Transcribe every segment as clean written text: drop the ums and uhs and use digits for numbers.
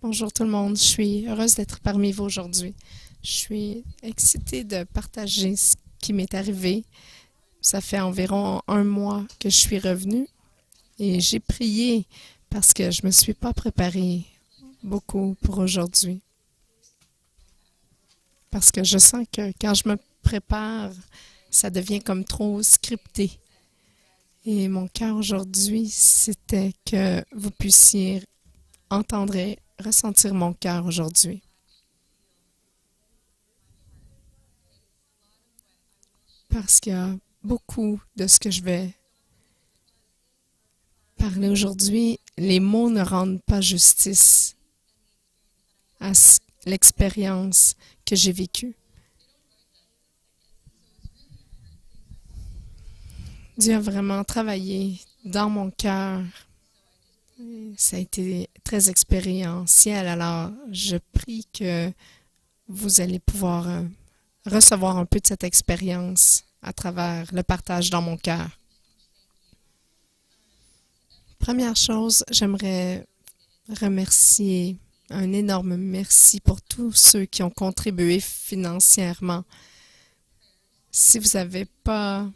Bonjour tout le monde, je suis heureuse d'être parmi vous aujourd'hui. Je suis excitée de partager ce qui m'est arrivé. Ça fait environ un mois que je suis revenue et j'ai prié parce que je me suis pas préparée beaucoup pour aujourd'hui. Parce que je sens que quand je me prépare, ça devient comme trop scripté. Et mon cœur aujourd'hui, c'était que vous puissiez entendre et ressentir mon cœur aujourd'hui. Parce qu'il y a beaucoup de ce que je vais parler aujourd'hui, les mots ne rendent pas justice à l'expérience que j'ai vécue. Dieu a vraiment travaillé dans mon cœur. Ça a été très expérientiel, alors je prie que vous allez pouvoir recevoir un peu de cette expérience à travers le partage dans mon cœur. Première chose, j'aimerais remercier, un énorme merci pour tous ceux qui ont contribué financièrement. Si vous n'avez pas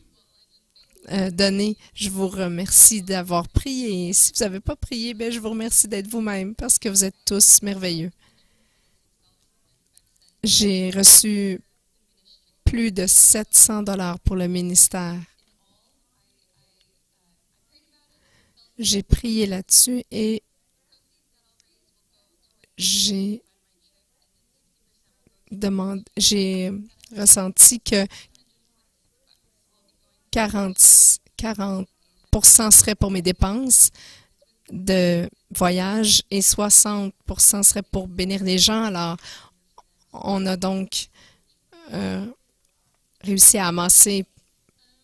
donné, je vous remercie d'avoir prié. Et si vous n'avez pas prié, ben, je vous remercie d'être vous-même parce que vous êtes tous merveilleux. J'ai reçu plus de 700 dollars pour le ministère. J'ai prié là-dessus et j'ai j'ai ressenti que 40 serait pour mes dépenses de voyage et 60% serait pour bénir les gens. Alors, on a donc réussi à amasser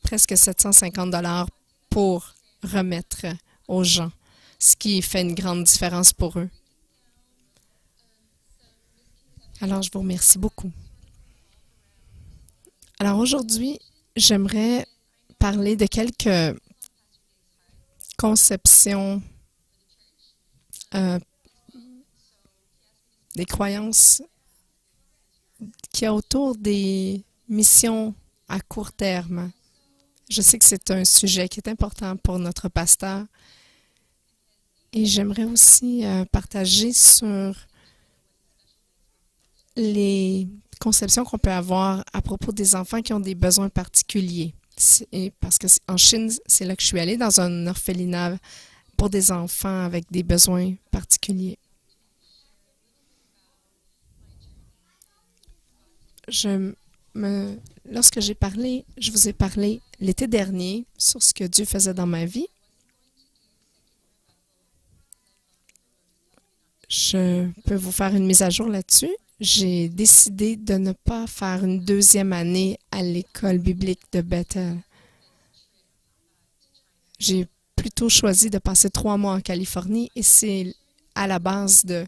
presque 750 dollars pour remettre aux gens, ce qui fait une grande différence pour eux. Alors, je vous remercie beaucoup. Alors, aujourd'hui, j'aimerais parler de quelques conceptions, des croyances qu'il y a autour des missions à court terme. Je sais que c'est un sujet qui est important pour notre pasteur et j'aimerais aussi partager sur les conceptions qu'on peut avoir à propos des enfants qui ont des besoins particuliers. Et parce qu'en Chine, c'est là que je suis allée, dans un orphelinat pour des enfants avec des besoins particuliers. Lorsque je vous ai parlé l'été dernier sur ce que Dieu faisait dans ma vie. Je peux vous faire une mise à jour là-dessus. J'ai décidé de ne pas faire une deuxième année à l'école biblique de Bethel. J'ai plutôt choisi de passer 3 mois en Californie et c'est à la base de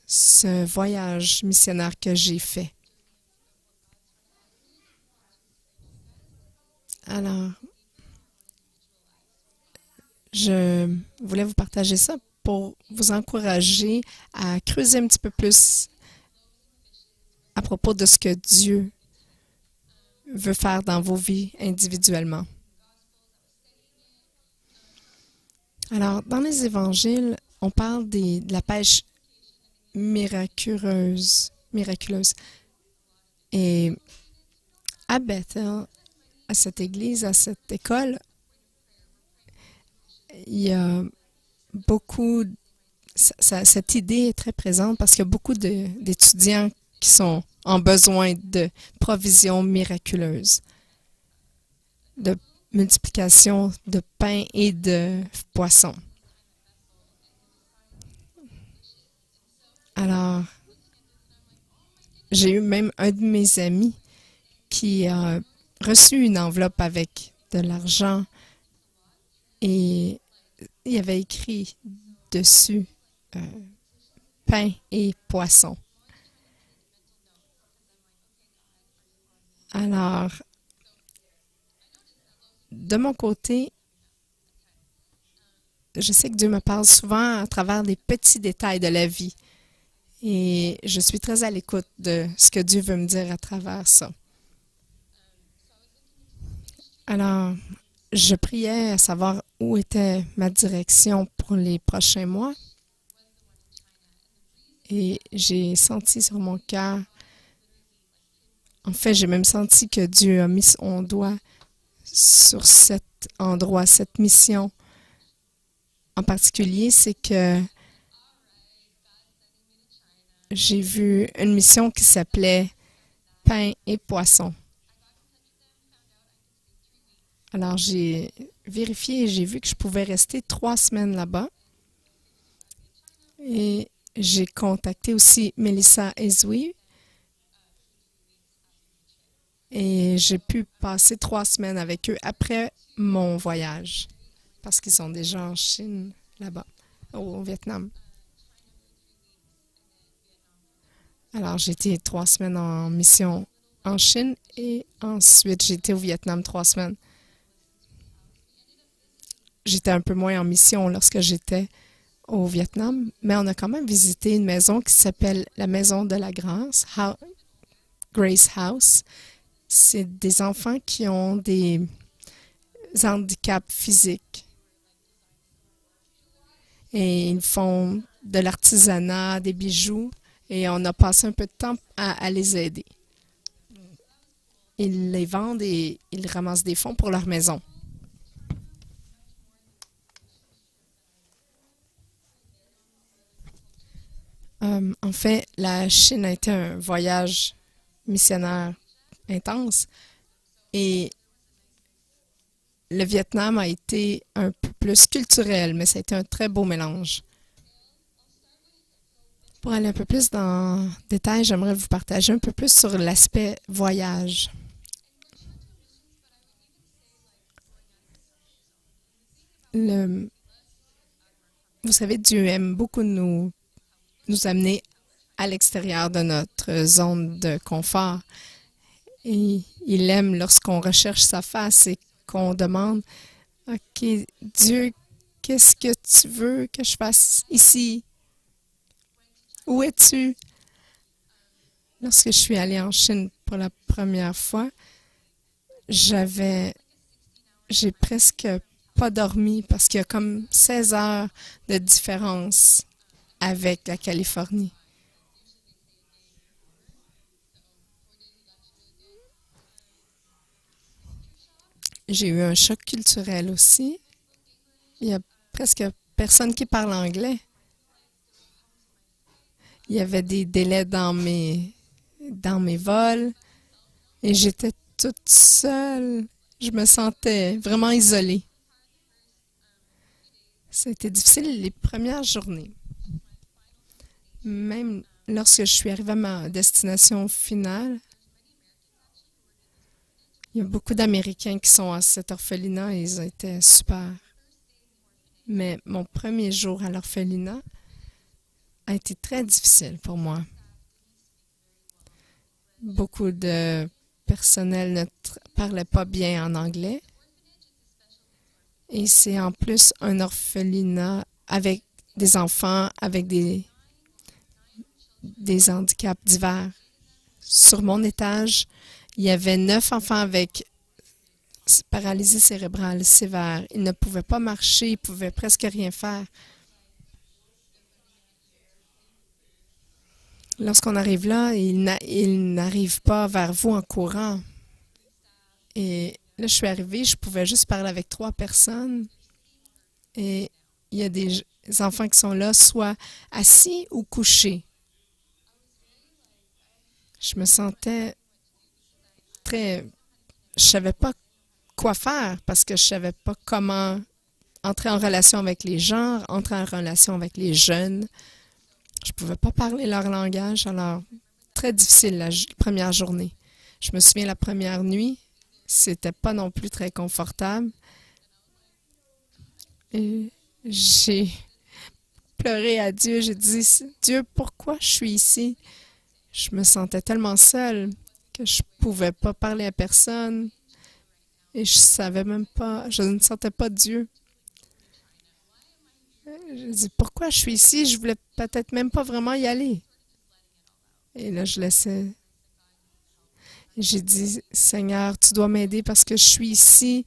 ce voyage missionnaire que j'ai fait. Alors, je voulais vous partager ça pour vous encourager à creuser un petit peu plus à propos de ce que Dieu veut faire dans vos vies individuellement. Alors, dans les évangiles, on parle de la pêche miraculeuse. Et à Bethel, à cette église, à cette école, il y a beaucoup, cette idée est très présente parce qu'il y a beaucoup d'étudiants qui sont en besoin de provisions miraculeuses, de multiplication de pain et de poissons. Alors, j'ai eu même un de mes amis qui a reçu une enveloppe avec de l'argent et il y avait écrit dessus pain et poisson. Alors, de mon côté, je sais que Dieu me parle souvent à travers des petits détails de la vie. Et je suis très à l'écoute de ce que Dieu veut me dire à travers ça. Alors, je priais à savoir où était ma direction pour les prochains mois. Et j'ai senti sur mon cœur, en fait, j'ai même senti que Dieu a mis son doigt sur cet endroit, cette mission en particulier, c'est que j'ai vu une mission qui s'appelait Pain et poisson. Alors, j'ai vérifié et j'ai vu que je pouvais rester 3 semaines là-bas. Et j'ai contacté aussi Melissa Ezoui et j'ai pu passer 3 semaines avec eux après mon voyage parce qu'ils sont déjà en Chine là-bas, au Vietnam. Alors, j'ai été 3 semaines en mission en Chine et ensuite j'ai été au Vietnam 3 semaines. J'étais un peu moins en mission lorsque j'étais au Vietnam, mais on a quand même visité une maison qui s'appelle la Maison de la Grâce, Grace House. C'est des enfants qui ont des handicaps physiques et ils font de l'artisanat, des bijoux et on a passé un peu de temps à les aider. Ils les vendent et ils ramassent des fonds pour leur maison. En fait, la Chine a été un voyage missionnaire intense et le Vietnam a été un peu plus culturel, mais ça a été un très beau mélange. Pour aller un peu plus dans le détail, j'aimerais vous partager un peu plus sur l'aspect voyage. Le, vous savez, Dieu aime beaucoup nous amener à l'extérieur de notre zone de confort. Et il aime lorsqu'on recherche sa face et qu'on demande, OK, Dieu, qu'est-ce que tu veux que je fasse ici? Où es-tu? Lorsque je suis allée en Chine pour la première fois, j'ai presque pas dormi parce qu'il y a comme 16 heures de différence avec la Californie. J'ai eu un choc culturel aussi. Il y a presque personne qui parle anglais. Il y avait des délais dans mes vols et j'étais toute seule. Je me sentais vraiment isolée. C'était difficile les premières journées. Même lorsque je suis arrivée à ma destination finale, il y a beaucoup d'Américains qui sont à cet orphelinat et ils étaient super. Mais mon premier jour à l'orphelinat a été très difficile pour moi. Beaucoup de personnel ne parlait pas bien en anglais. Et c'est en plus un orphelinat avec des enfants avec des handicaps divers. Sur mon étage, il y avait 9 enfants avec paralysie cérébrale sévère. Ils ne pouvaient pas marcher, ils ne pouvaient presque rien faire. Lorsqu'on arrive là, ils n'arrivent pas vers vous en courant. Et là, je suis arrivée, je pouvais juste parler avec 3 personnes. Et il y a des enfants qui sont là, soit assis ou couchés. Je me sentais très... Je savais pas quoi faire parce que je savais pas comment entrer en relation avec les gens, entrer en relation avec les jeunes. Je pouvais pas parler leur langage, alors très difficile la première journée. Je me souviens la première nuit, c'était pas non plus très confortable. Et j'ai pleuré à Dieu, j'ai dit, Dieu, pourquoi je suis ici? Je me sentais tellement seule que je pouvais pas parler à personne et je savais même pas, je ne sentais pas Dieu. J'ai dit, pourquoi je suis ici? Je voulais peut-être même pas vraiment y aller. Et là, je laissais. J'ai dit, Seigneur, tu dois m'aider parce que je suis ici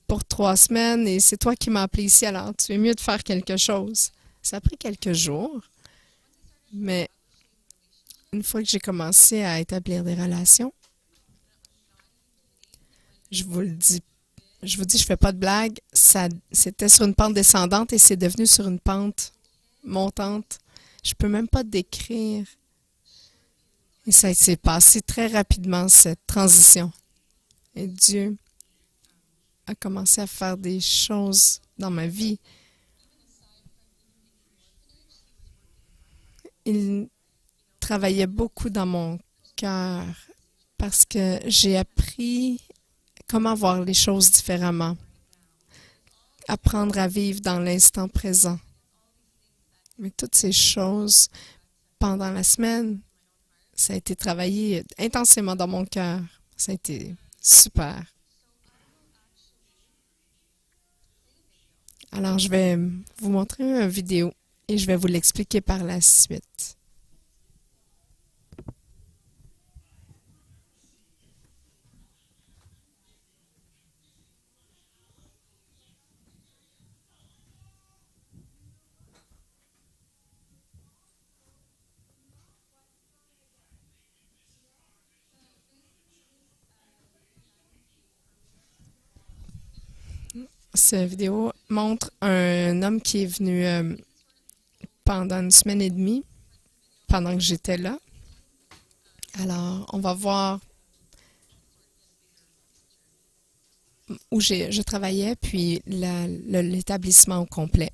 pour 3 semaines et c'est toi qui m'as appelé ici, alors tu es mieux de faire quelque chose. Ça a pris quelques jours, mais une fois que j'ai commencé à établir des relations, je vous le dis, je fais pas de blague, ça, c'était sur une pente descendante et c'est devenu sur une pente montante. Je peux même pas décrire. Et ça s'est passé très rapidement, cette transition. Et Dieu a commencé à faire des choses dans ma vie. Il travaillait beaucoup dans mon cœur parce que j'ai appris comment voir les choses différemment, apprendre à vivre dans l'instant présent. Mais toutes ces choses, pendant la semaine, ça a été travaillé intensément dans mon cœur. Ça a été super. Alors, je vais vous montrer une vidéo et je vais vous l'expliquer par la suite. Cette vidéo montre un homme qui est venu pendant une semaine et demie, pendant que j'étais là. Alors, on va voir où je travaillais, puis l'établissement au complet.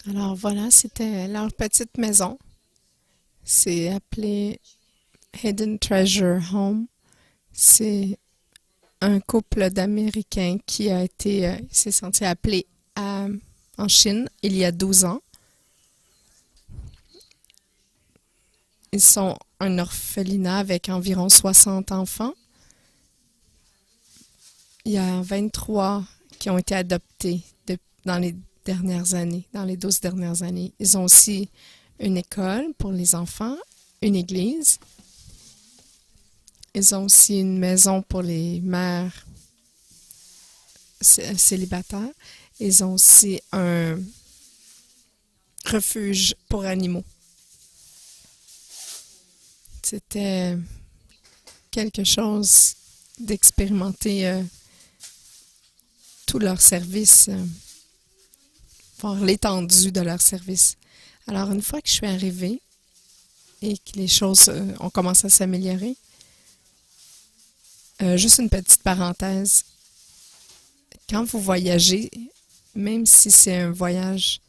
Alors voilà, c'était leur petite maison. C'est appelé Hidden Treasure Home. C'est un couple d'Américains qui a été, s'est senti appelé en Chine il y a 12 ans. Ils sont un orphelinat avec environ 60 enfants. Il y a 23 qui ont été adoptés dans les dernières années, dans les 12 dernières années. Ils ont aussi une école pour les enfants, une église. Ils ont aussi une maison pour les mères célibataires. Ils ont aussi un refuge pour animaux. C'était quelque chose d'expérimenter tout leur service, voir l'étendue de leur service. Alors, une fois que je suis arrivée et que les choses ont commencé à s'améliorer, juste une petite parenthèse, quand vous voyagez, même si c'est un voyage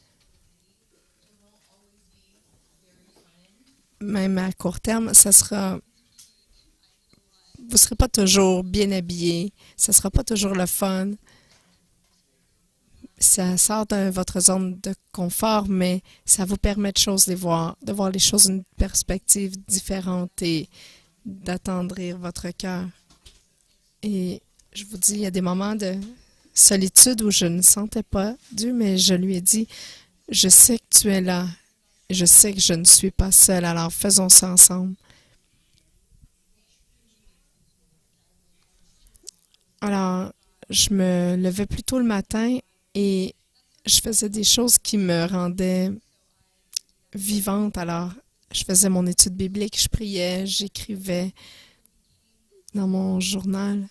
même à court terme, vous serez pas toujours bien habillé, ça sera pas toujours le fun. Ça sort de votre zone de confort, mais ça vous permet de voir les choses d'une perspective différente et d'attendrir votre cœur. Et je vous dis, il y a des moments de solitude où je ne sentais pas Dieu, mais je lui ai dit, je sais que tu es là, je sais que je ne suis pas seule, alors faisons ça ensemble. Alors, je me levais plus tôt le matin et je faisais des choses qui me rendaient vivante. Alors, je faisais mon étude biblique, je priais, j'écrivais dans mon journal.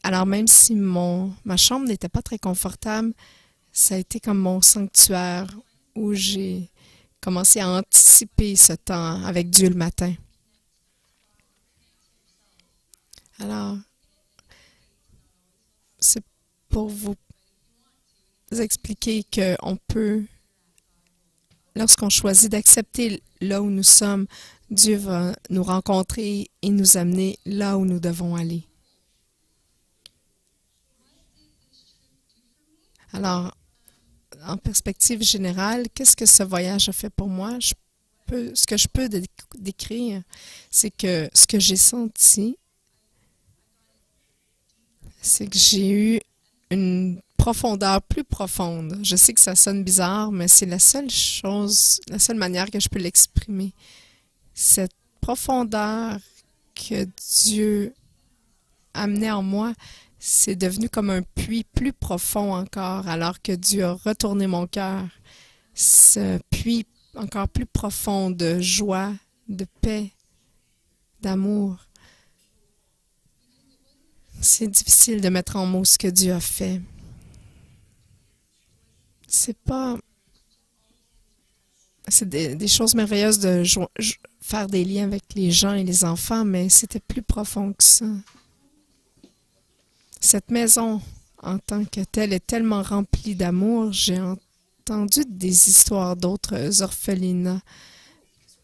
Alors, même si ma chambre n'était pas très confortable, ça a été comme mon sanctuaire où j'ai commencé à anticiper ce temps avec Dieu le matin. Alors, c'est pour vous expliquer qu'on peut, lorsqu'on choisit d'accepter là où nous sommes, Dieu va nous rencontrer et nous amener là où nous devons aller. Alors, en perspective générale, qu'est-ce que ce voyage a fait pour moi? Ce que je peux décrire, c'est que ce que j'ai senti, c'est que j'ai eu une profondeur plus profonde. Je sais que ça sonne bizarre, mais c'est la seule manière que je peux l'exprimer. Cette profondeur que Dieu amenait en moi, c'est devenu comme un puits plus profond encore, alors que Dieu a retourné mon cœur. Ce puits encore plus profond de joie, de paix, d'amour. C'est difficile de mettre en mots ce que Dieu a fait. C'est des choses merveilleuses de faire des liens avec les gens et les enfants, mais c'était plus profond que ça. Cette maison, en tant que telle, est tellement remplie d'amour. J'ai entendu des histoires d'autres orphelinats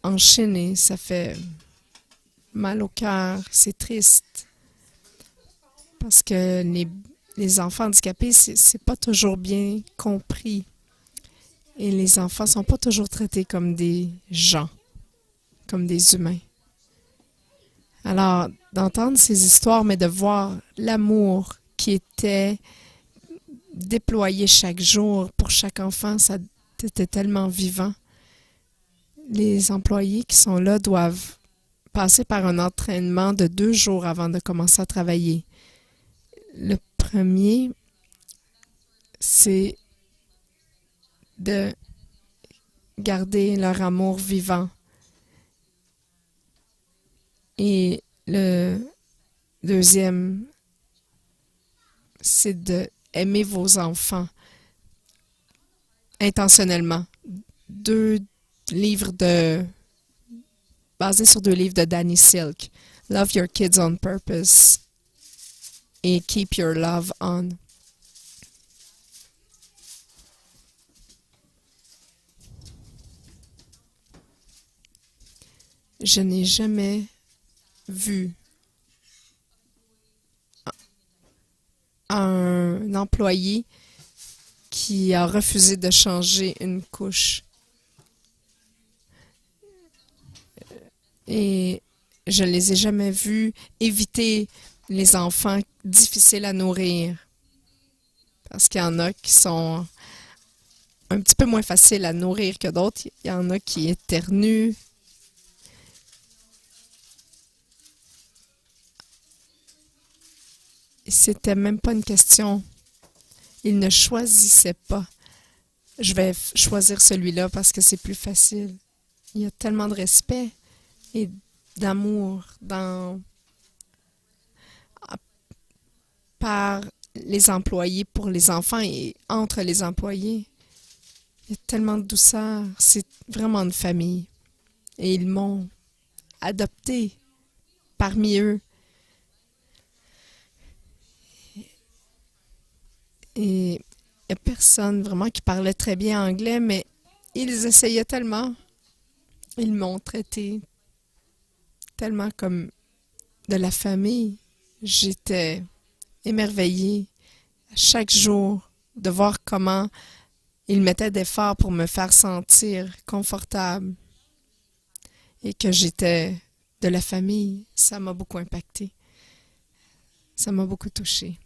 en Chine et ça fait mal au cœur. C'est triste. Parce que les enfants handicapés, c'est pas toujours bien compris. Et les enfants sont pas toujours traités comme des gens, comme des humains. Alors, d'entendre ces histoires, mais de voir l'amour qui était déployé chaque jour pour chaque enfant, ça était tellement vivant. Les employés qui sont là doivent passer par un entraînement de 2 jours avant de commencer à travailler. Le premier, c'est de garder leur amour vivant. Et le deuxième, c'est d'aimer vos enfants intentionnellement. 2 livres basés sur 2 livres de Danny Silk. Love Your Kids on Purpose et Keep Your Love On. Je n'ai jamais vu un employé qui a refusé de changer une couche. Et je les ai jamais vus éviter les enfants difficiles à nourrir. Parce qu'il y en a qui sont un petit peu moins faciles à nourrir que d'autres. Il y en a qui éternuent. Et c'était même pas une question. Ils ne choisissaient pas. Je vais choisir celui-là parce que c'est plus facile. Il y a tellement de respect et d'amour par les employés pour les enfants et entre les employés. Il y a tellement de douceur. C'est vraiment une famille. Et ils m'ont adopté parmi eux. Et il n'y a personne vraiment qui parlait très bien anglais, mais ils essayaient tellement. Ils m'ont traité tellement comme de la famille. J'étais émerveillée chaque jour de voir comment ils mettaient d'efforts pour me faire sentir confortable et que j'étais de la famille. Ça m'a beaucoup impacté. Ça m'a beaucoup touchée.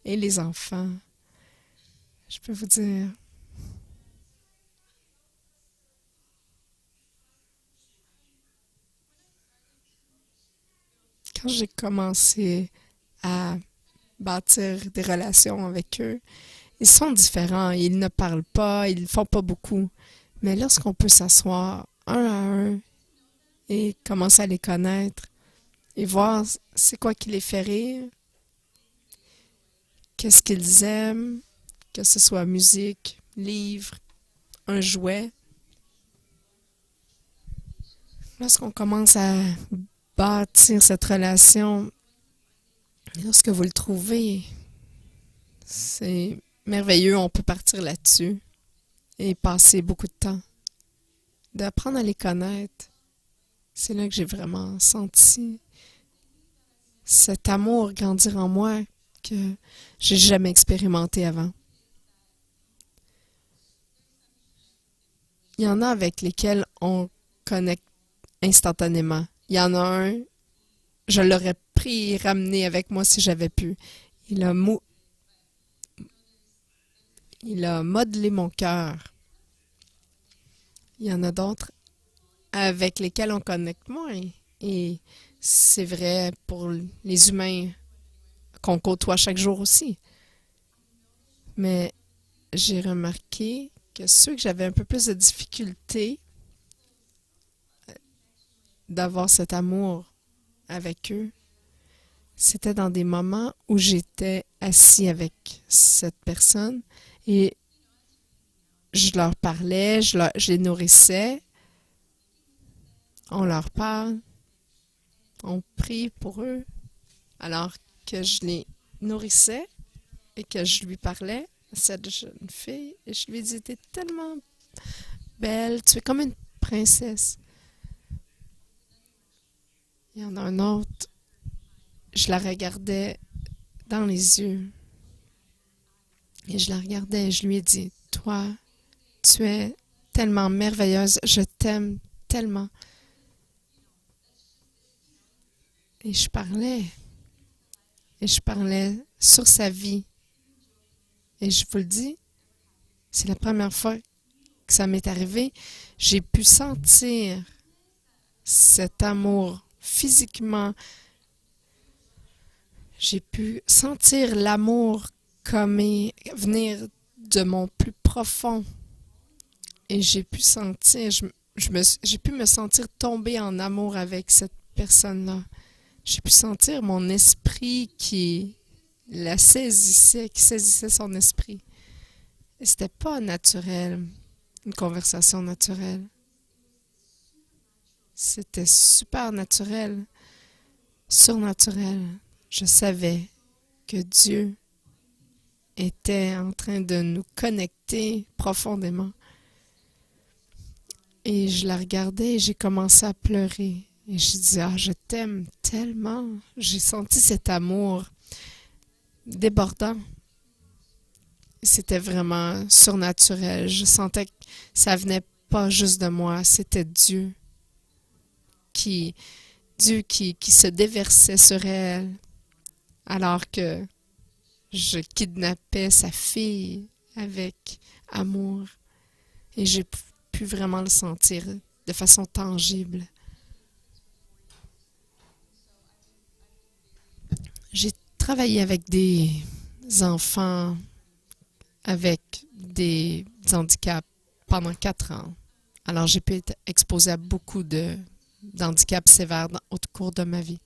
Et les enfants, je peux vous dire, quand j'ai commencé à bâtir des relations avec eux, ils sont différents, ils ne parlent pas, ils ne font pas beaucoup. Mais lorsqu'on peut s'asseoir un à un et commencer à les connaître et voir c'est quoi qui les fait rire, qu'est-ce qu'ils aiment, que ce soit musique, livre, un jouet. Lorsqu'on commence à bâtir cette relation, lorsque vous le trouvez, c'est merveilleux, on peut partir là-dessus et passer beaucoup de temps. D'apprendre à les connaître, c'est là que j'ai vraiment senti cet amour grandir en moi que j'ai jamais expérimenté avant. Il y en a avec lesquels on connecte instantanément. Il y en a un, je l'aurais pris et ramené avec moi si j'avais pu. Il a, il a modelé mon cœur. Il y en a d'autres avec lesquels on connecte moins. Et c'est vrai pour les humains qu'on côtoie chaque jour aussi. Mais j'ai remarqué que ceux que j'avais un peu plus de difficulté d'avoir cet amour avec eux, c'était dans des moments où j'étais assis avec cette personne et je leur parlais, je les nourrissais, on leur parle, on prie pour eux, alors que je les nourrissais et que je lui parlais, cette jeune fille, et je lui disais, t'es tellement belle, tu es comme une princesse. Il y en a un autre, je la regardais dans les yeux et je la regardais et je lui ai dit, toi, tu es tellement merveilleuse, je t'aime tellement. Et je parlais sur sa vie. Et je vous le dis, c'est la première fois que ça m'est arrivé. J'ai pu sentir cet amour physiquement. J'ai pu sentir l'amour comme venir de mon plus profond. Et j'ai pu sentir, j'ai pu me sentir tomber en amour avec cette personne-là. J'ai pu sentir mon esprit qui la saisissait, qui saisissait son esprit. Et c'était pas naturel, une conversation naturelle. C'était super naturel, surnaturel. Je savais que Dieu était en train de nous connecter profondément. Et je la regardais et j'ai commencé à pleurer. Et je dis, ah, je t'aime tellement. J'ai senti cet amour débordant. C'était vraiment surnaturel. Je sentais que ça venait pas juste de moi, c'était qui, Dieu qui se déversait sur elle alors que je kidnappais sa fille avec amour. Et j'ai pu vraiment le sentir de façon tangible. J'ai travaillé avec des enfants avec des handicaps pendant 4 ans. Alors, j'ai pu être exposée à beaucoup d'handicaps sévères au cours de ma vie.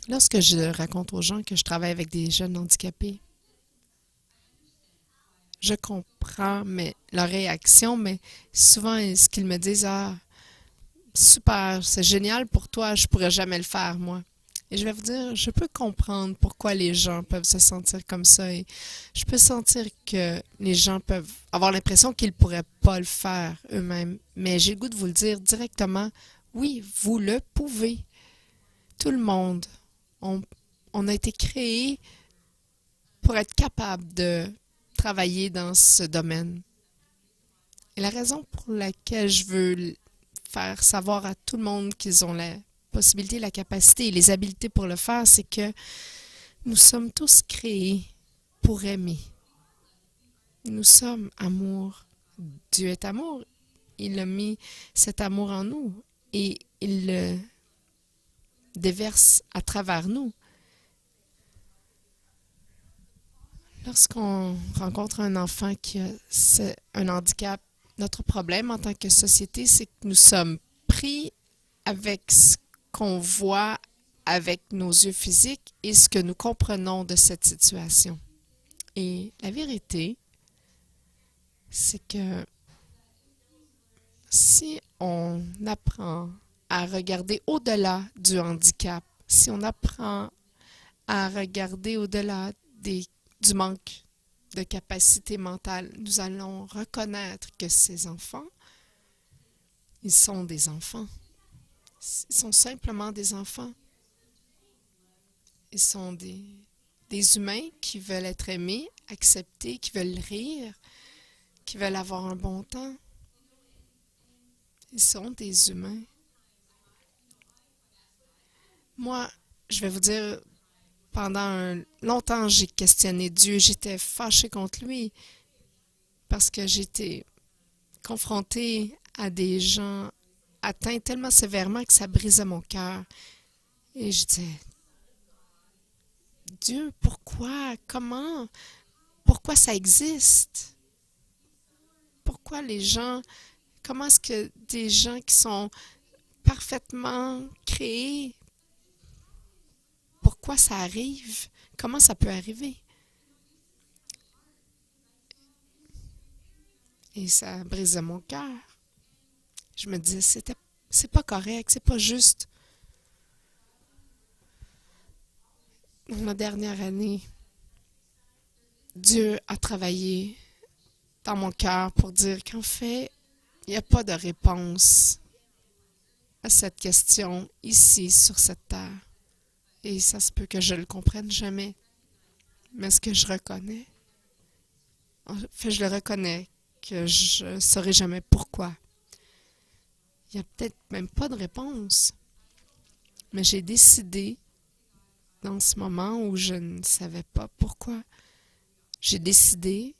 Lorsque je raconte aux gens que je travaille avec des jeunes handicapés, je comprends leur réaction, mais souvent, ce qu'ils me disent, ah, super, c'est génial pour toi, je pourrais jamais le faire, moi. Et je vais vous dire, je peux comprendre pourquoi les gens peuvent se sentir comme ça et je peux sentir que les gens peuvent avoir l'impression qu'ils ne pourraient pas le faire eux-mêmes. Mais j'ai le goût de vous le dire directement, oui, vous le pouvez. Tout le monde. On, on a été créé pour être capable de travailler dans ce domaine. Et la raison pour laquelle je veux faire savoir à tout le monde qu'ils ont la possibilité, la capacité et les habiletés pour le faire, c'est que nous sommes tous créés pour aimer. Nous sommes amour. Dieu est amour. Il a mis cet amour en nous et il le déverse à travers nous. Lorsqu'on rencontre un enfant qui a un handicap, notre problème en tant que société, c'est que nous sommes pris avec ce qu'on voit avec nos yeux physiques et ce que nous comprenons de cette situation. Et la vérité, c'est que si on apprend à regarder au-delà du handicap, si on apprend à regarder au-delà du manque de capacité mentale, nous allons reconnaître que ces enfants, ils sont des enfants. Ils sont simplement des enfants. Ils sont des humains qui veulent être aimés, acceptés, qui veulent rire, qui veulent avoir un bon temps. Ils sont des humains. Moi, je vais vous dire, pendant longtemps, j'ai questionné Dieu. J'étais fâchée contre lui parce que j'étais confrontée à des gens atteints tellement sévèrement que ça brisait mon cœur. Et je disais, Dieu, pourquoi? Comment? Pourquoi ça existe? Pourquoi les gens, comment est-ce que des gens qui sont parfaitement créés, pourquoi ça arrive? Comment ça peut arriver? Et ça brisait mon cœur. Je me disais, c'est pas correct, c'est pas juste. Dans la dernière année, Dieu a travaillé dans mon cœur pour dire qu'en fait, il n'y a pas de réponse à cette question ici, sur cette terre. Et ça se peut que je ne le comprenne jamais. Mais ce que je reconnais, en fait, je le reconnais que je ne saurai jamais pourquoi. Il n'y a peut-être même pas de réponse. Mais j'ai décidé, dans ce moment où je ne savais pas pourquoi, j'ai décidé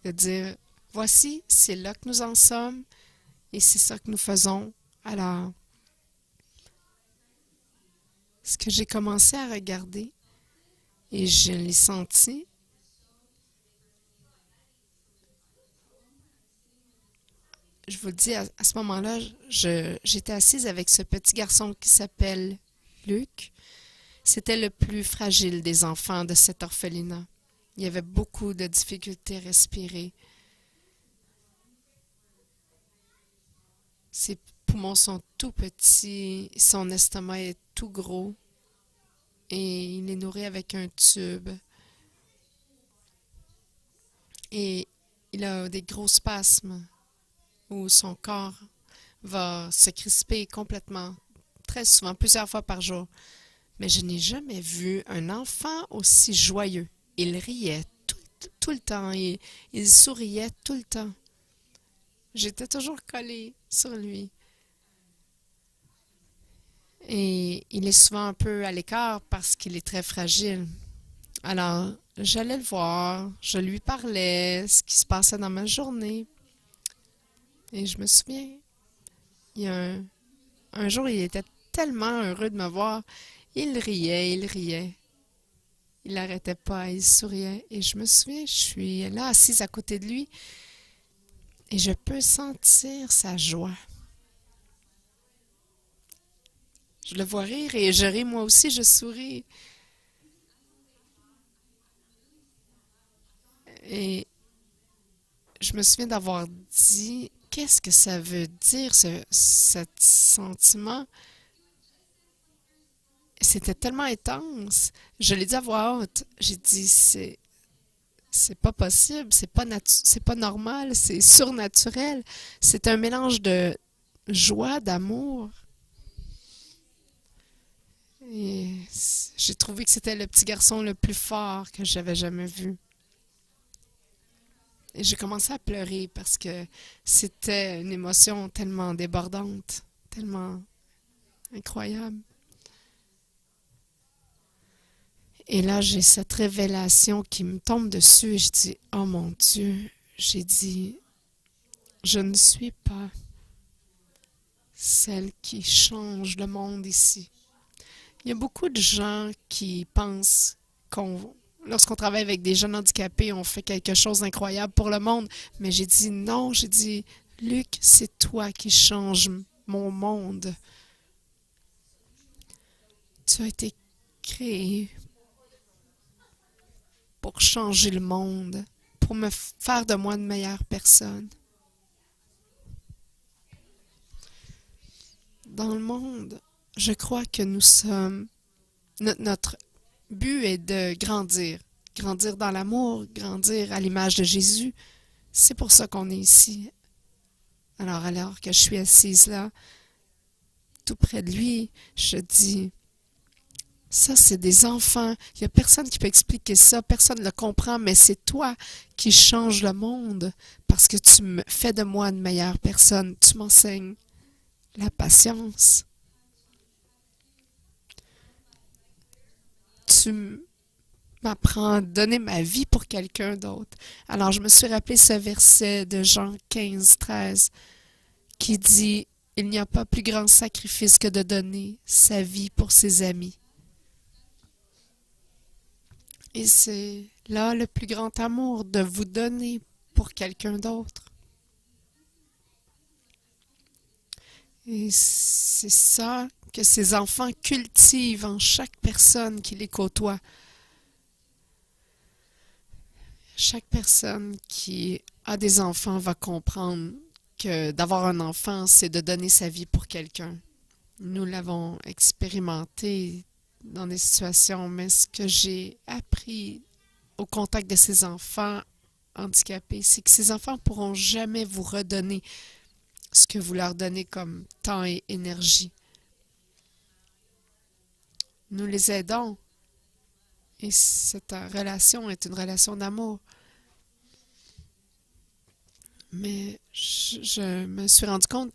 de dire, voici, c'est là que nous en sommes et c'est ça que nous faisons. Alors, ce que j'ai commencé à regarder, et je l'ai senti, je vous le dis, à ce moment-là, j'étais assise avec ce petit garçon qui s'appelle Luc. C'était le plus fragile des enfants de cet orphelinat. Il y avait beaucoup de difficultés à respirer. Ses poumons sont tout petits, son estomac est tout gros et il est nourri avec un tube. Et il a des gros spasmes où son corps va se crisper complètement, très souvent, plusieurs fois par jour. Mais je n'ai jamais vu un enfant aussi joyeux. Il riait tout le temps, il souriait tout le temps. J'étais toujours collée sur lui. Et il est souvent un peu à l'écart parce qu'il est très fragile. Alors, j'allais le voir, je lui parlais, ce qui se passait dans ma journée. Et je me souviens, il y a un jour, il était tellement heureux de me voir. Il riait, il riait. Il n'arrêtait pas, il souriait. Et je me souviens, je suis là assise à côté de lui et je peux sentir sa joie. Je le vois rire et je ris moi aussi, je souris. Et je me souviens d'avoir dit, qu'est-ce que ça veut dire, ce sentiment? C'était tellement intense. Je l'ai dit à voix haute. J'ai dit, c'est pas possible, c'est pas normal, c'est surnaturel. C'est un mélange de joie, d'amour. Et j'ai trouvé que c'était le petit garçon le plus fort que j'avais jamais vu. Et j'ai commencé à pleurer parce que c'était une émotion tellement débordante, tellement incroyable. Et là, j'ai cette révélation qui me tombe dessus et je dis, oh mon Dieu, j'ai dit, je ne suis pas celle qui change le monde ici. Il y a beaucoup de gens qui pensent lorsqu'on travaille avec des jeunes handicapés, on fait quelque chose d'incroyable pour le monde. Mais j'ai dit non, j'ai dit, Luc, c'est toi qui changes mon monde. Tu as été créé pour changer le monde, pour me faire de moi une meilleure personne. Dans le monde, je crois que nous sommes... Notre but est de grandir. Grandir dans l'amour, grandir à l'image de Jésus. C'est pour ça qu'on est ici. Alors que je suis assise là, tout près de lui, je dis, ça c'est des enfants. Il n'y a personne qui peut expliquer ça, personne ne le comprend, mais c'est toi qui changes le monde parce que tu me fais de moi une meilleure personne. Tu m'enseignes la patience. Tu m'apprends à donner ma vie pour quelqu'un d'autre. Alors je me suis rappelé ce verset de Jean 15, 13 qui dit, il n'y a pas plus grand sacrifice que de donner sa vie pour ses amis. Et c'est là le plus grand amour, de vous donner pour quelqu'un d'autre. Et c'est ça que ces enfants cultivent en chaque personne qui les côtoie. Chaque personne qui a des enfants va comprendre que d'avoir un enfant, c'est de donner sa vie pour quelqu'un. Nous l'avons expérimenté dans des situations, mais ce que j'ai appris au contact de ces enfants handicapés, c'est que ces enfants ne pourront jamais vous redonner ce que vous leur donnez comme temps et énergie. Nous les aidons et cette relation est une relation d'amour. Mais je me suis rendu compte,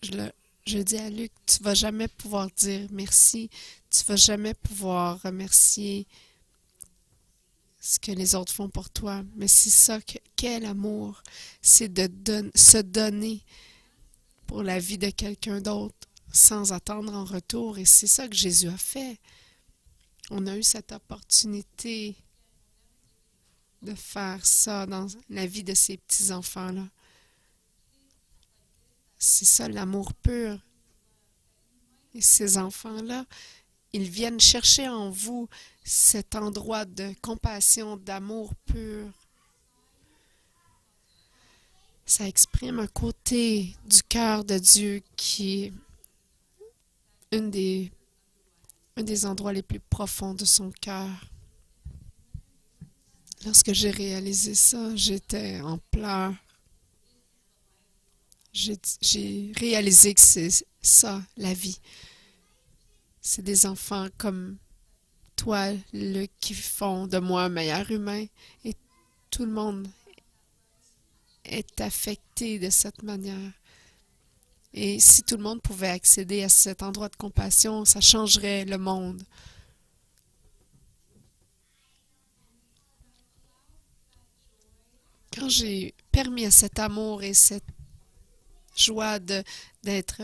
je dis à Luc, tu vas jamais pouvoir dire merci, tu vas jamais pouvoir remercier ce que les autres font pour toi. Mais c'est ça qu'est l'amour, c'est de se donner pour la vie de quelqu'un d'autre sans attendre en retour. Et c'est ça que Jésus a fait. On a eu cette opportunité de faire ça dans la vie de ces petits-enfants-là. C'est ça l'amour pur. Et ces enfants-là, ils viennent chercher en vous cet endroit de compassion, d'amour pur. Ça exprime un côté du cœur de Dieu qui est un des endroits les plus profonds de son cœur. Lorsque j'ai réalisé ça, j'étais en pleurs. j'ai réalisé que c'est ça, la vie. C'est des enfants comme toi, Luc, qui font de moi un meilleur humain. Et tout le monde est affecté de cette manière. Et si tout le monde pouvait accéder à cet endroit de compassion, ça changerait le monde. Quand j'ai permis à cet amour et cette joie d'être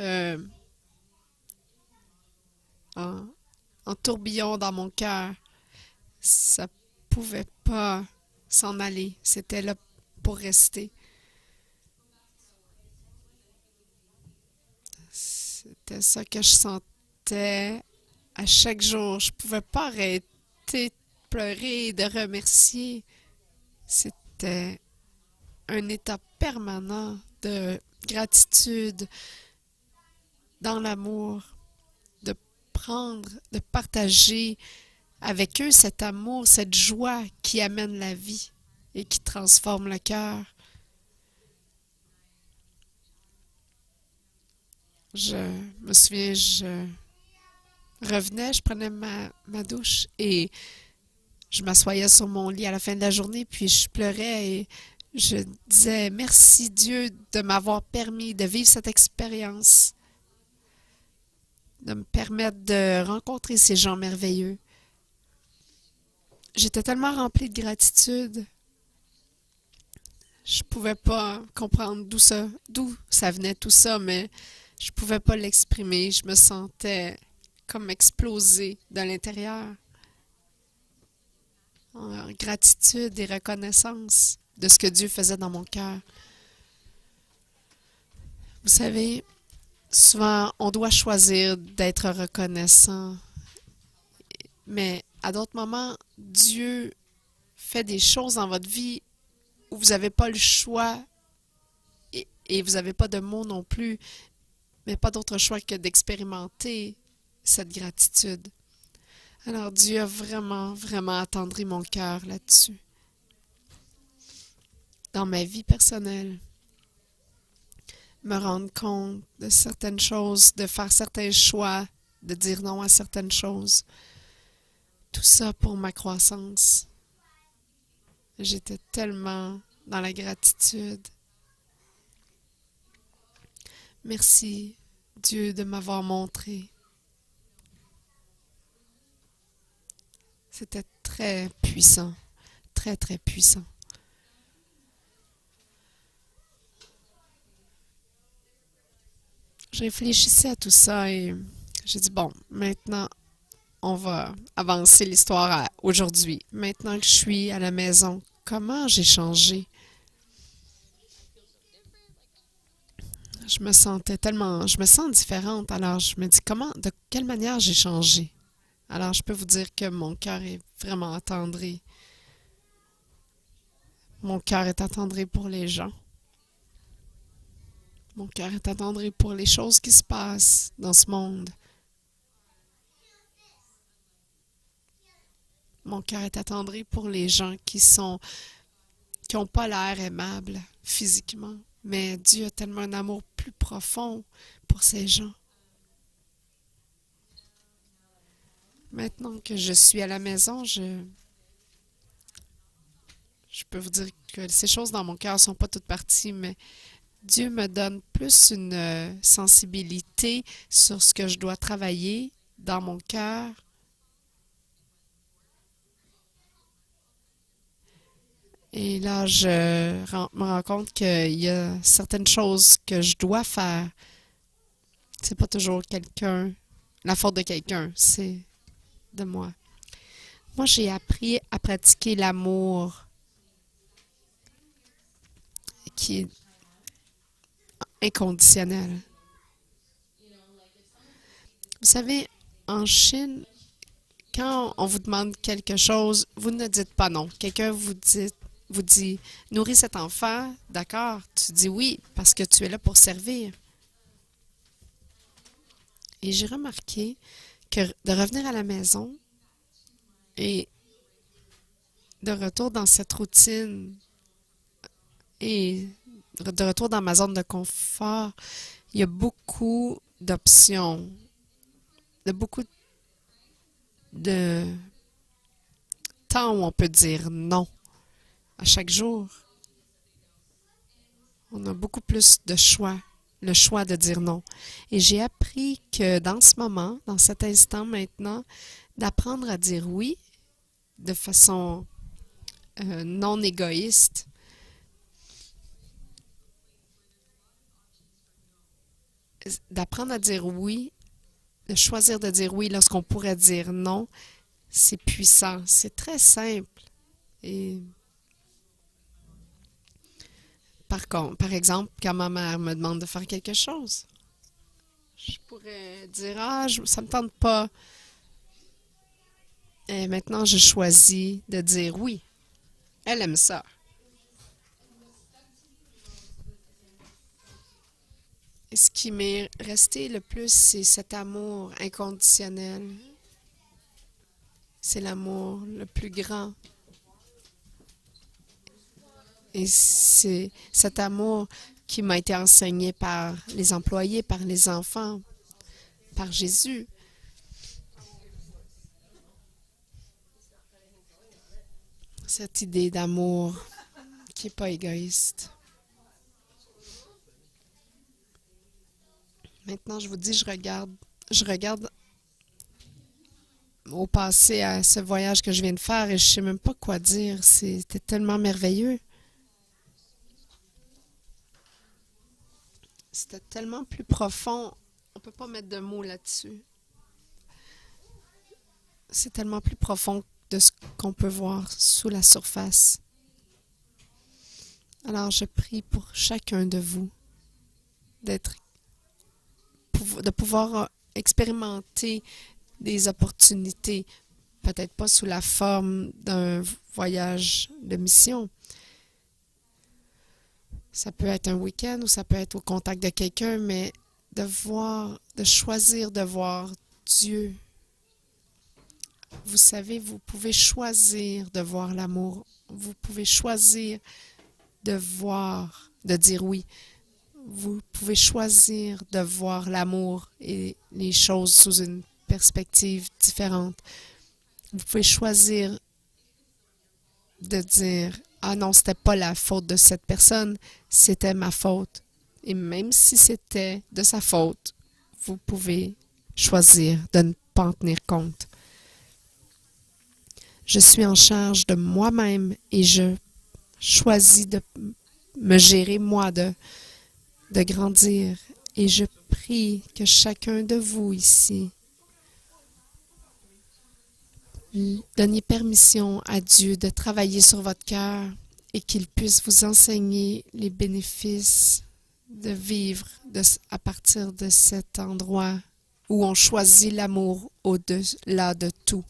en, en tourbillon dans mon cœur, ça pouvait pas s'en aller. C'était là pour rester. C'était ça que je sentais à chaque jour. Je pouvais pas arrêter de pleurer et de remercier. C'était un état permanent de gratitude dans l'amour, de prendre, de partager avec eux cet amour, cette joie qui amène la vie et qui transforme le cœur. Je me souviens, je revenais, je prenais ma douche et je m'assoyais sur mon lit à la fin de la journée, puis je pleurais et je disais merci Dieu de m'avoir permis de vivre cette expérience, de me permettre de rencontrer ces gens merveilleux. J'étais tellement remplie de gratitude, je pouvais pas comprendre d'où ça venait tout ça, mais je pouvais pas l'exprimer. Je me sentais comme explosée de l'intérieur, en gratitude et reconnaissance de ce que Dieu faisait dans mon cœur. Vous savez, souvent on doit choisir d'être reconnaissant, mais à d'autres moments, Dieu fait des choses dans votre vie où vous n'avez pas le choix et vous n'avez pas de mots non plus, mais pas d'autre choix que d'expérimenter cette gratitude. Alors Dieu a vraiment, vraiment attendri mon cœur là-dessus. Dans ma vie personnelle, me rendre compte de certaines choses, de faire certains choix, de dire non à certaines choses. Tout ça pour ma croissance. J'étais tellement dans la gratitude. Merci Dieu de m'avoir montré. C'était très puissant, très très puissant. Je réfléchissais à tout ça et j'ai dit, bon, maintenant, on va avancer l'histoire à aujourd'hui. Maintenant que je suis à la maison, comment j'ai changé? Je me sens différente. Alors, je me dis, de quelle manière j'ai changé? Alors, je peux vous dire que mon cœur est vraiment attendri. Mon cœur est attendri pour les gens. Mon cœur est attendri pour les choses qui se passent dans ce monde. Mon cœur est attendri pour les gens qui n'ont pas l'air aimables physiquement. Mais Dieu a tellement un amour plus profond pour ces gens. Maintenant que je suis à la maison, je peux vous dire que ces choses dans mon cœur ne sont pas toutes parties, mais Dieu me donne plus une sensibilité sur ce que je dois travailler dans mon cœur. Et là, me rends compte qu'il y a certaines choses que je dois faire. C'est pas toujours la faute de quelqu'un, c'est de moi. Moi, j'ai appris à pratiquer l'amour qui est inconditionnel. Vous savez, en Chine, quand on vous demande quelque chose, vous ne dites pas non. Quelqu'un vous dit, nourris cet enfant, d'accord? Tu dis oui, parce que tu es là pour servir. Et j'ai remarqué que de revenir à la maison et de retour dans cette routine et de retour dans ma zone de confort, il y a beaucoup d'options, beaucoup de temps où on peut dire non. À chaque jour, on a beaucoup plus de choix, le choix de dire non. Et j'ai appris que dans ce moment, dans cet instant maintenant, d'apprendre à dire oui de façon non égoïste, d'apprendre à dire oui, de choisir de dire oui lorsqu'on pourrait dire non, c'est puissant, c'est très simple. Et par exemple, quand ma mère me demande de faire quelque chose, je pourrais dire, ah, ça me tente pas. Et maintenant, je choisis de dire oui. Elle aime ça. Et ce qui m'est resté le plus, c'est cet amour inconditionnel. C'est l'amour le plus grand. Et c'est cet amour qui m'a été enseigné par les employés, par les enfants, par Jésus. Cette idée d'amour qui n'est pas égoïste. Maintenant, je vous dis, je regarde au passé à ce voyage que je viens de faire et je ne sais même pas quoi dire. C'était tellement merveilleux. C'était tellement plus profond. On ne peut pas mettre de mots là-dessus. C'est tellement plus profond de ce qu'on peut voir sous la surface. Alors, je prie pour chacun de vous de pouvoir expérimenter des opportunités, peut-être pas sous la forme d'un voyage de mission. Ça peut être un week-end ou ça peut être au contact de quelqu'un, mais de choisir de voir Dieu. Vous savez, vous pouvez choisir de voir l'amour. Vous pouvez choisir de dire oui. Vous pouvez choisir de voir l'amour et les choses sous une perspective différente. Vous pouvez choisir de dire, ah non, c'était pas la faute de cette personne, c'était ma faute. Et même si c'était de sa faute, vous pouvez choisir de ne pas en tenir compte. Je suis en charge de moi-même et je choisis de me gérer moi, de grandir. Et je prie que chacun de vous ici donniez permission à Dieu de travailler sur votre cœur et qu'il puisse vous enseigner les bénéfices de vivre à partir de cet endroit où on choisit l'amour au-delà de tout.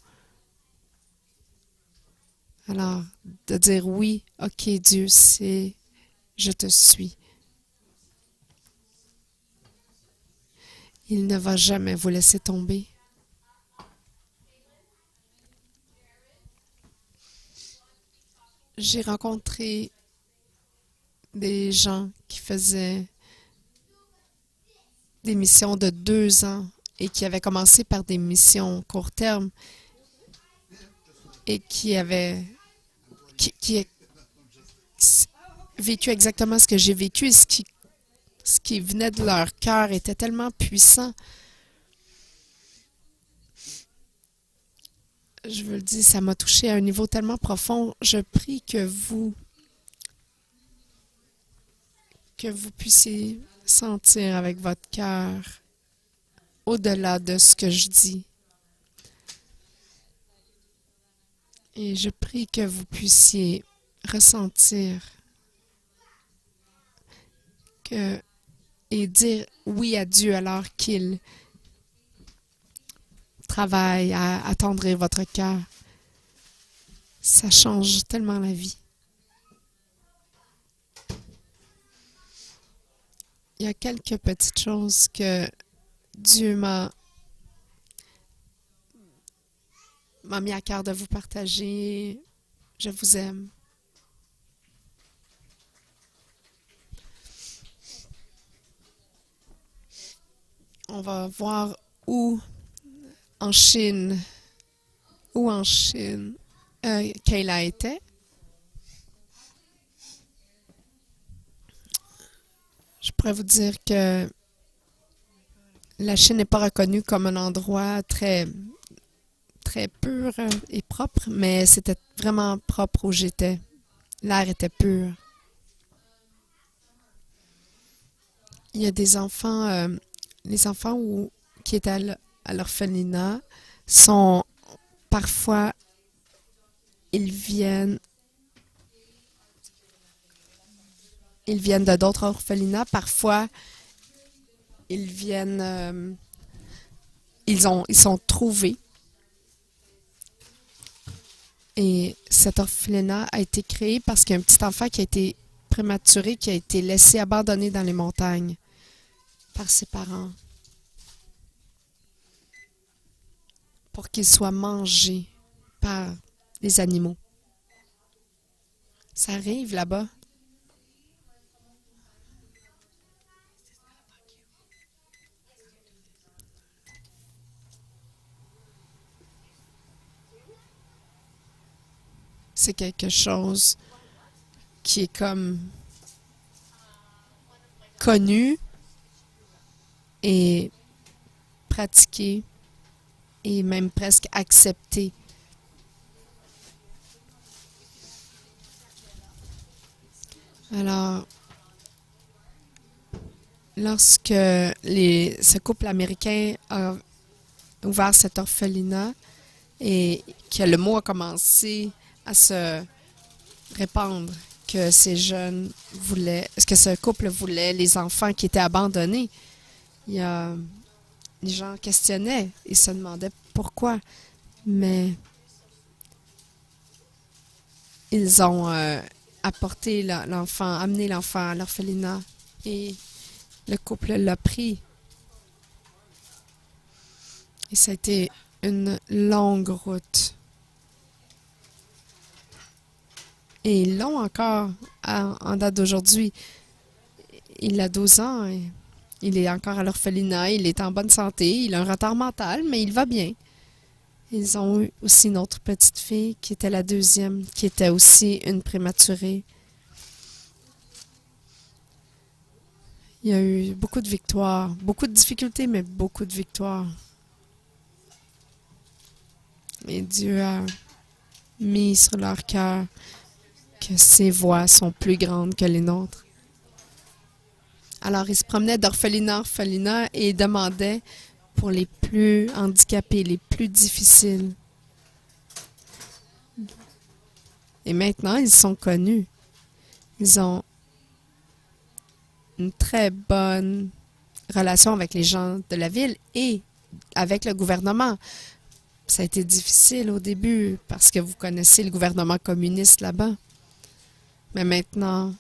Alors, de dire oui, ok Dieu, je te suis. Il ne va jamais vous laisser tomber. J'ai rencontré des gens qui faisaient des missions de 2 ans et qui avaient commencé par des missions court terme et qui avaient vécu exactement ce que j'ai vécu et ce qui venait de leur cœur était tellement puissant. Je vous le dis, ça m'a touché à un niveau tellement profond. Je prie que vous puissiez sentir avec votre cœur au-delà de ce que je dis. Et je prie que vous puissiez ressentir et dire oui à Dieu alors qu'il travaille à attendrir votre cœur. Ça change tellement la vie. Il y a quelques petites choses que Dieu m'a mis à cœur de vous partager. Je vous aime. On va voir où en Chine, Kayla était. Je pourrais vous dire que la Chine n'est pas reconnue comme un endroit très, très pur et propre, mais c'était vraiment propre où j'étais. L'air était pur. Il y a des enfants, les enfants qui étaient à l'orphelinat sont parfois, ils viennent, ils viennent de d'autres orphelinats. Parfois, ils viennent, ils sont trouvés. Et cet orphelinat a été créé parce qu'il y a un petit enfant qui a été prématuré, qui a été laissé abandonné dans les montagnes par ses parents pour qu'il soit mangé par les animaux. Ça arrive là-bas. C'est quelque chose qui est comme connu et pratiqué et même presque accepté. Alors, lorsque ce couple américain a ouvert cet orphelinat et que le mot a commencé à se répandre, que ces jeunes voulaient, que ce couple voulait les enfants qui étaient abandonnés, il y a, les gens questionnaient et se demandaient pourquoi, mais ils ont apporté l'enfant, amené l'enfant à l'orphelinat et le couple l'a pris. Et ça a été une longue route. Et ils l'ont encore en date d'aujourd'hui. Il a 12 ans et il est encore à l'orphelinat, il est en bonne santé, il a un retard mental, mais il va bien. Ils ont eu aussi une autre petite fille qui était la deuxième, qui était aussi une prématurée. Il y a eu beaucoup de victoires, beaucoup de difficultés, mais beaucoup de victoires. Et Dieu a mis sur leur cœur que ses voix sont plus grandes que les nôtres. Alors, ils se promenaient d'orphelinat en orphelinat et demandaient pour les plus handicapés, les plus difficiles. Et maintenant, ils sont connus. Ils ont une très bonne relation avec les gens de la ville et avec le gouvernement. Ça a été difficile au début parce que vous connaissez le gouvernement communiste là-bas. Mais maintenant,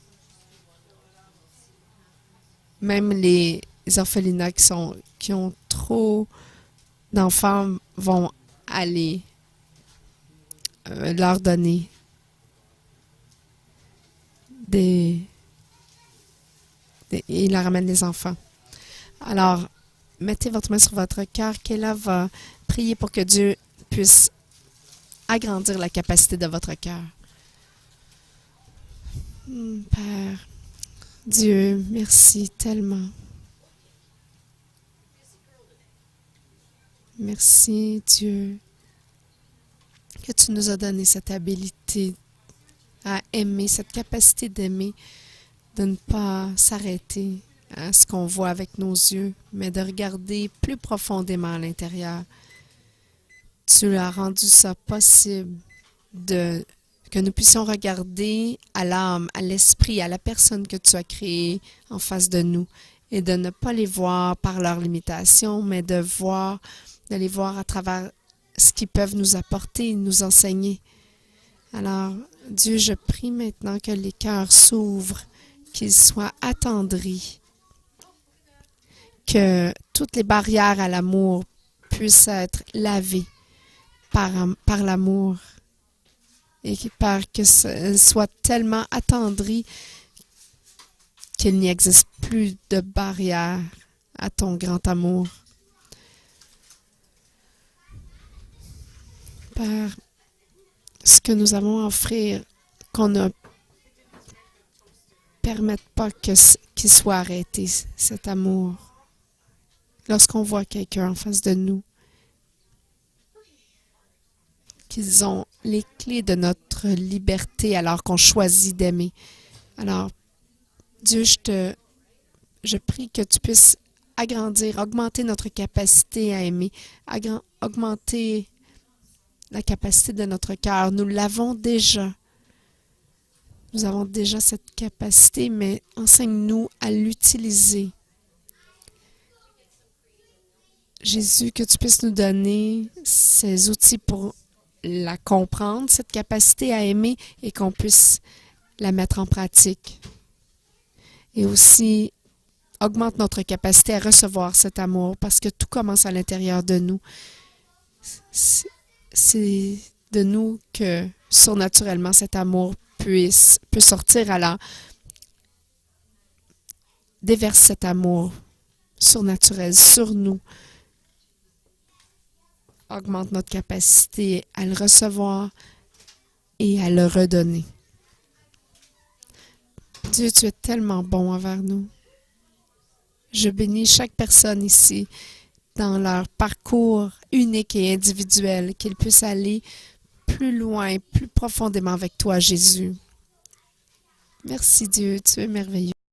même les orphelinats qui ont trop d'enfants vont aller leur donner ils leur amènent des enfants. Alors, mettez votre main sur votre cœur. Kayla va prier pour que Dieu puisse agrandir la capacité de votre cœur. Père, Dieu, merci tellement. Merci, Dieu, que tu nous as donné cette habilité à aimer, cette capacité d'aimer, de ne pas s'arrêter à ce qu'on voit avec nos yeux, mais de regarder plus profondément à l'intérieur. Tu as rendu ça possible que nous puissions regarder à l'âme, à l'esprit, à la personne que tu as créée en face de nous et de ne pas les voir par leurs limitations, mais de les voir à travers ce qu'ils peuvent nous apporter, nous enseigner. Alors, Dieu, je prie maintenant que les cœurs s'ouvrent, qu'ils soient attendris, que toutes les barrières à l'amour puissent être lavées par l'amour et que soit tellement attendri qu'il n'y existe plus de barrière à ton grand amour. Père, ce que nous avons à offrir, qu'on ne permette pas qu'il soit arrêté, cet amour. Lorsqu'on voit quelqu'un en face de nous, qu'ils ont les clés de notre liberté alors qu'on choisit d'aimer. Alors, Dieu, je prie que tu puisses agrandir, augmenter notre capacité à aimer, augmenter la capacité de notre cœur. Nous l'avons déjà. Nous avons déjà cette capacité, mais enseigne-nous à l'utiliser. Jésus, que tu puisses nous donner ces outils pour la comprendre, cette capacité à aimer, et qu'on puisse la mettre en pratique. Et aussi, augmente notre capacité à recevoir cet amour, parce que tout commence à l'intérieur de nous. C'est de nous que, surnaturellement, cet amour peut sortir. Alors, déverse cet amour surnaturel sur nous. Augmente notre capacité à le recevoir et à le redonner. Dieu, tu es tellement bon envers nous. Je bénis chaque personne ici dans leur parcours unique et individuel, qu'ils puissent aller plus loin, plus profondément avec toi, Jésus. Merci Dieu, tu es merveilleux.